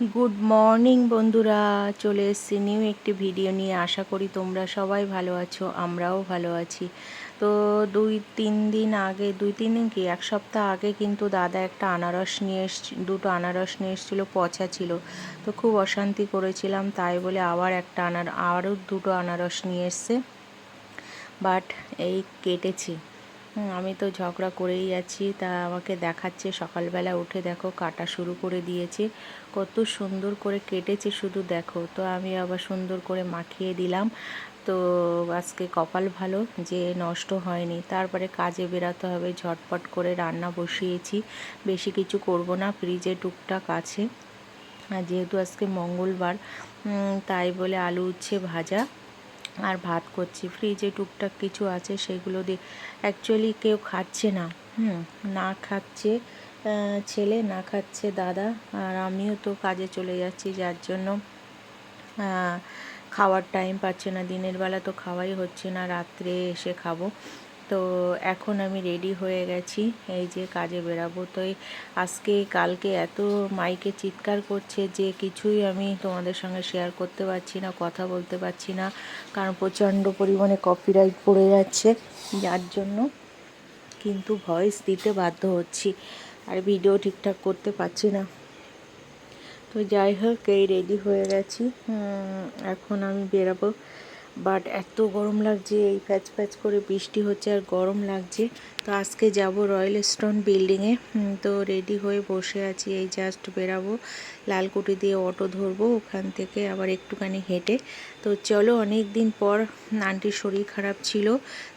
Good morning বন্ধুরা, চলে এসেছি নিউ একটি ভিডিও নিয়ে। আশা করি তোমরা সবাই ভালো আছো, আমরাও ভালো আছি। তো দুই তিন দিন কি এক সপ্তাহ আগে কিন্তু দাদা একটা আনারস নিয়ে দুটো আনারস নিয়ে এসেছিলো, পচা ছিল। তো খুব অশান্তি করেছিলাম, তাই বলে আরও দুটো আনারস নিয়ে এসছে। বাট এই কেটেছি। আমি তো ঝগড়া করেই যাচ্ছি, তা আমাকে দেখাচ্ছে। সকালবেলা উঠে দেখো কাটা শুরু করে দিয়েছে, কত সুন্দর করে কেটেছে শুধু দেখো। তো আমি আবার সুন্দর করে মাখিয়ে দিলাম। তো আজকে কপাল ভালো যে নষ্ট হয়নি। তারপরে কাজে বেরাতে হবে, ঝটপট করে রান্না বসিয়েছি। বেশি কিছু করব না, ফ্রিজে টুকটাক আছে। আর যেহেতু আজকে মঙ্গলবার, তাই বলে আলু উচ্ছে ভাজা আর ভাত করছি। ফ্রিজে টুকটাক কিছু আছে, সেগুলো দিয়ে অ্যাকচুয়ালি কেউ খাচ্ছে না। না খাচ্ছে ছেলে, না খাচ্ছে দাদা, আর আমিও তো কাজে চলে যাচ্ছি, যার জন্য খাওয়ার টাইম পাচ্ছে না। দিনের বেলা তো খাওয়াই হচ্ছে না, রাত্রে এসে খাবো। তো এখন আমি রেডি হয়ে গেছি, এই যে কাজে বেরাবো। তো আজকে কালকে এত মাইকে চিৎকার করছে যে কিছুই আমি তোমাদের সঙ্গে শেয়ার করতে পারছি না, কথা বলতে পারছি না, কারণ প্রচণ্ড পরিমাণে কপিরাইট পড়ে যাচ্ছে, যার জন্য কিন্তু ভয়েস দিতে বাধ্য হচ্ছি, আর ভিডিও ঠিকঠাক করতে পারছি না। তো যাই হোক, এই রেডি হয়ে গেছি, এখন আমি বেরাবো। বাট এত গরম লাগছে, এই প্যাচ প্যাচ করে বৃষ্টি হচ্ছে আর গরম লাগছে। তো আজকে যাব রয়্যাল স্টোন বিল্ডিংয়ে। তো রেডি হয়ে বসে আছি, এই জাস্ট বেরাবো। লালকুটি দিয়ে অটো ধরবো, ওখান থেকে আবার একটুখানি হেঁটে। তো চলো, অনেক দিন পর। আন্টির শরীর খারাপ ছিল,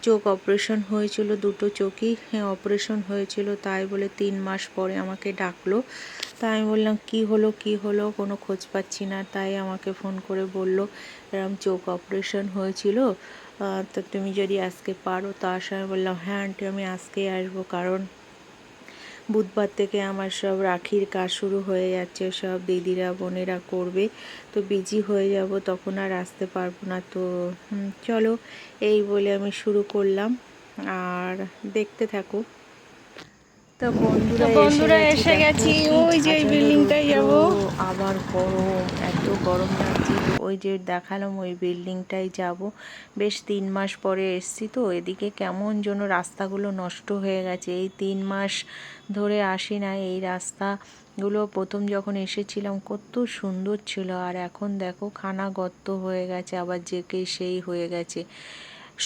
চোখ অপারেশন হয়েছিল, দুটো চোখই অপারেশন হয়েছিল, তাই বলে 3 মাস পরে আমাকে ডাকলো। তাই আমি বললাম কি হলো, কোনো খোঁজ পাচ্ছি না। তাই আমাকে ফোন করে বলল এরকম চোখ অপারেশন হয়েছিল, তো তুমি যদি আজকে পারো তো আসা। আমি বললাম হ্যাঁ আন্টি, আমি আজকেই আসবো, কারণ বুধবার থেকে আমার সব রাখির কাজ শুরু হয়ে যাচ্ছে, সব দিদিরা বোনেরা করবে, তো বিজি হয়ে যাব, তখন আর আসতে পারবো না। তো চলো, এই বলে আমি শুরু করলাম, আর দেখতে থাকো। তো বন্ধুরা এসে গেছি, ওই যে বিল্ডিংটাই যাব। আবার গরম, এত গরম লাগছে। তো ওই যে দেখালাম, ওই বিল্ডিংটাই যাব। বেশ 3 মাস পরে এসছি, তো এদিকে কেমন যেন রাস্তাগুলো নষ্ট হয়ে গেছে। এই 3 মাস ধরে আসি না, এই রাস্তাগুলো প্রথম যখন এসেছিলাম কত সুন্দর ছিল, আর এখন দেখো খানা গর্ত হয়ে গেছে, আবার যেকে সেই হয়ে গেছে।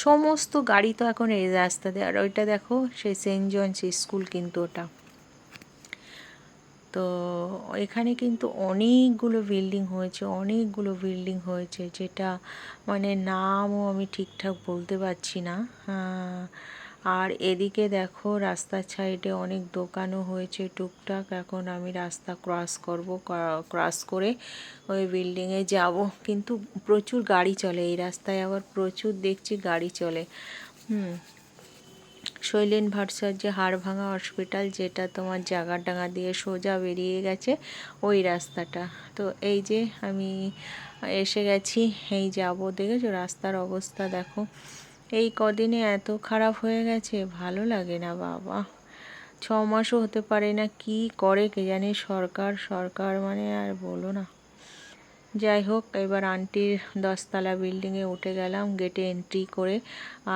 সমস্ত গাড়ি তো এখন এই রাস্তা দিয়ে। আর ওইটা দেখো, সেই সেন্ট জনস স্কুল কিন্তু ওটা। তো এখানে কিন্তু অনেকগুলো বিল্ডিং হয়েছে, যেটা মানে নামও আমি ঠিকঠাক বলতে পারছি না। আর এদিকে দেখো রাস্তার সাইডে অনেক দোকানও হয়েছে টুকটাক। এখন আমি রাস্তা ক্রস করে ওই বিল্ডিংয়ে যাব, কিন্তু প্রচুর গাড়ি চলে এই রাস্তায়, আবার প্রচুর দেখছি গাড়ি চলে। শৈলেন ভট্টাচার্য হাড়ভাঙা হসপিটাল, যেটা তোমার জাগারডাঙ্গা দিয়ে সোজা বেরিয়ে গেছে ওই রাস্তাটা। তো এই যে আমি এসে গেছি, এই যাব। দেখেছো রাস্তার অবস্থা দেখো, এই কদিনে এত খারাপ হয়ে গেছে, ভালো লাগে না বাবা। 6 মাসও হতে পারে না, কি করে কে জানে সরকার মানে আর বলো না। যাই হোক, এবার আন্টির 10তলা বিল্ডিংয়ে উঠে গেলাম গেটে এন্ট্রি করে।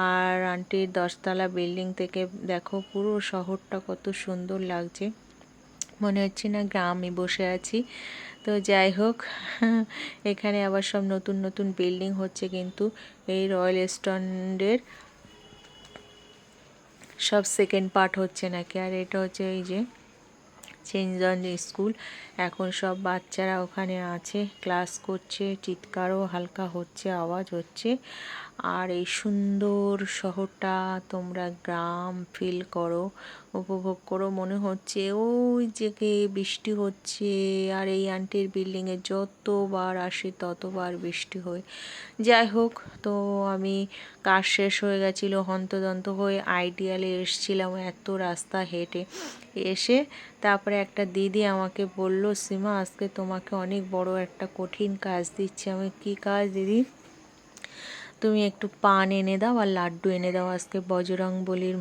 আর আন্টির 10তলা বিল্ডিং থেকে দেখো পুরো শহরটা কত সুন্দর লাগছে, মনে হচ্ছে না গ্রামে বসে আছি। তো যাই হোক, এখানে আবার সব নতুন নতুন বিল্ডিং হচ্ছে, কিন্তু এই রয়্যাল স্ট্যান্ডের সব সেকেন্ড পার্ট হচ্ছে নাকি। আর এটা হচ্ছে এই যে সেন্ট স্কুল। এখন সব বাচ্চারা ওখানে আছে, ক্লাস করছে, চিৎকারও হালকা হচ্ছে, আওয়াজ হচ্ছে। আর এই সুন্দর শহরটা তোমরা গ্রাম ফিল করো, উপভোগ করো, মনে হচ্ছে ওই যে বৃষ্টি হচ্ছে। আর এই আন্টির বিল্ডিংয়ে যতবার আসি ততবার বৃষ্টি হয়। যাই হোক, তো আমি কাজ শেষ হয়ে গেছিলো, হন্তদন্ত হয়ে আইডিয়ালে এসছিলাম, এত রাস্তা হেঁটে এসে তারপরে একটা দিদি আমাকে বলল, সীমা আজকে তোমাকে অনেক বড় একটা কঠিন কাজ দিচ্ছি। আমি কি কাজ দিদি? তুমি একটু পান এনে দাও আর লাড্ডু এনে দাও, আজকে বজরংবলীর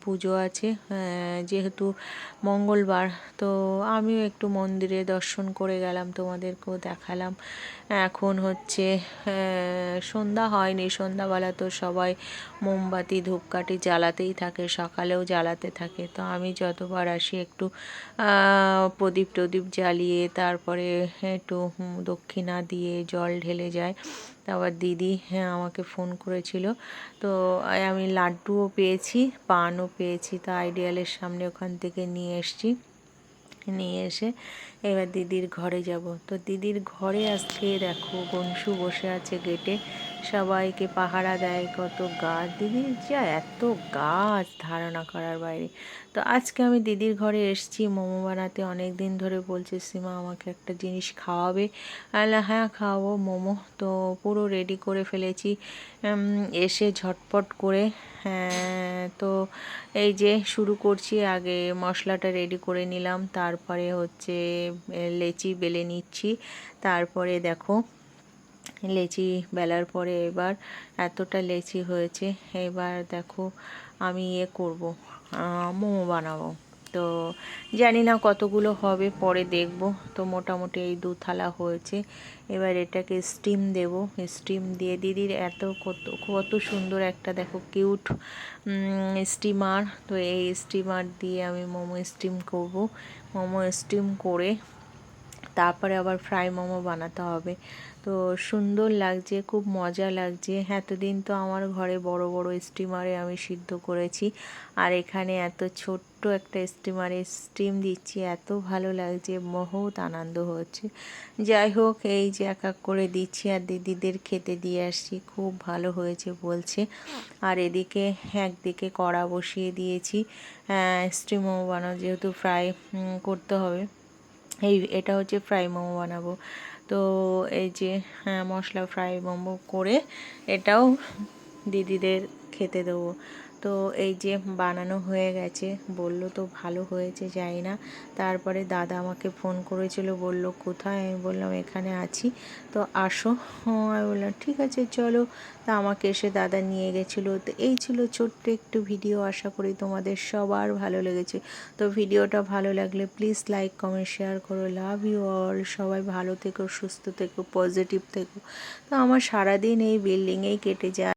পুজো আছে, যেহেতু মঙ্গলবার। তো আমিও একটু মন্দিরে দর্শন করে গেলাম, তোমাদেরকেও দেখালাম। এখন হচ্ছে সন্ধ্যা হয়নি, সন্ধ্যাবেলা তো সবাই মোমবাতি ধূপকাঠি জ্বালাতেই থাকে, সকালেও জ্বালাতে থাকে। তো আমি যতবার আসি একটু প্রদীপ টদীপ জ্বালিয়ে তারপরে একটু দক্ষিণা দিয়ে জল ঢেলে যায়। তারপর দিদি আমাকে ফোন করেছিল, তো আমি লাড্ডুও পেয়েছি, পানও পেয়েছি, তো আইডিয়ালের সামনে ওখান থেকে নিয়ে এসে এবার দিদির ঘরে যাব। তো দিদির ঘরে আজকে দেখো গনসু বসে আছে গেটে, সবাইকে পাহারা দেয়, কত গাছ, দিদির যা এত গাছ ধারণা করার বাইরে। তো আজকে আমি দিদির ঘরে এসেছি মোমো বানাতে, অনেক দিন ধরে বলছে সীমা আমাকে একটা জিনিস খাওয়াবে, হ্যাঁ খাওয়াবো মোমো। তো পুরো রেডি করে ফেলেছি, এসে ঝটপট করে। তো এই যে শুরু করছি, আগে মশলাটা রেডি করে নিলাম, তারপরে হচ্ছে লেচি বেলে নিচ্ছি। তারপরে দেখো লেচি বেলার পরে এবার এতটা লেচি হয়েছে, এবার দেখো আমি করব, মোমো বানাবো। তো জানি না কতগুলো হবে, পরে দেখব। তো মোটামুটি এই 2 থালা হয়েছে, এবার এটাকে স্টিম দেব। স্টিম দিয়ে দিদির কত সুন্দর একটা দেখো কিউট স্টিমার, তো এই স্টিমার দিয়ে আমি মোমো স্টিম করব। মোমো স্টিম করে তারপরে আবার ফ্রাই মোমো বানাতে হবে। তো সুন্দর লাগছে, খুব মজা লাগছে। এতদিন তো আমার ঘরে বড় বড় স্টিমারে আমি সিদ্ধ করেছি, আর এখানে এত ছোট্ট একটা স্টিমারে স্টিম দিচ্ছি, এত ভালো লাগছে, বহুত আনন্দ হচ্ছে। যাই হোক, এই যে এক এক করে দিচ্ছি আর দিদিদের খেতে দিয়ে আসছি, খুব ভালো হয়েছে বলছে। আর এদিকে একদিকে কড়া বসিয়ে দিয়েছি স্টিম মোমো বানানো, যেহেতু ফ্রাই করতে হবে। এটা হচ্ছে ফ্রাই মোমো বানাবো। তো এই যে মশলা ফ্রাই মোমো করে এটাও দিদিদের খেতে দেবো। তো এই যে বানানো হয়ে গেছে, বললো তো ভালো হয়েছে, যাই না। তারপরে দাদা আমাকে ফোন করেছিল, বলল কোথায়, আমি বললাম এখানে আছি, তো আসো। আমি বললাম ঠিক আছে চলো। তা আমাকে এসে দাদা নিয়ে গেছিলো। তো এই ছিল ছোট্ট একটু ভিডিও, আশা করি তোমাদের সবার ভালো লেগেছে। তো ভিডিওটা ভালো লাগলে প্লিজ লাইক কমেন্ট শেয়ার করো। লাভ ইউ অল, সবাই ভালো থেকো, সুস্থ থেকো, পজিটিভ থেকো। তো আমার সারাদিন এই বিল্ডিংয়েই কেটে যায়।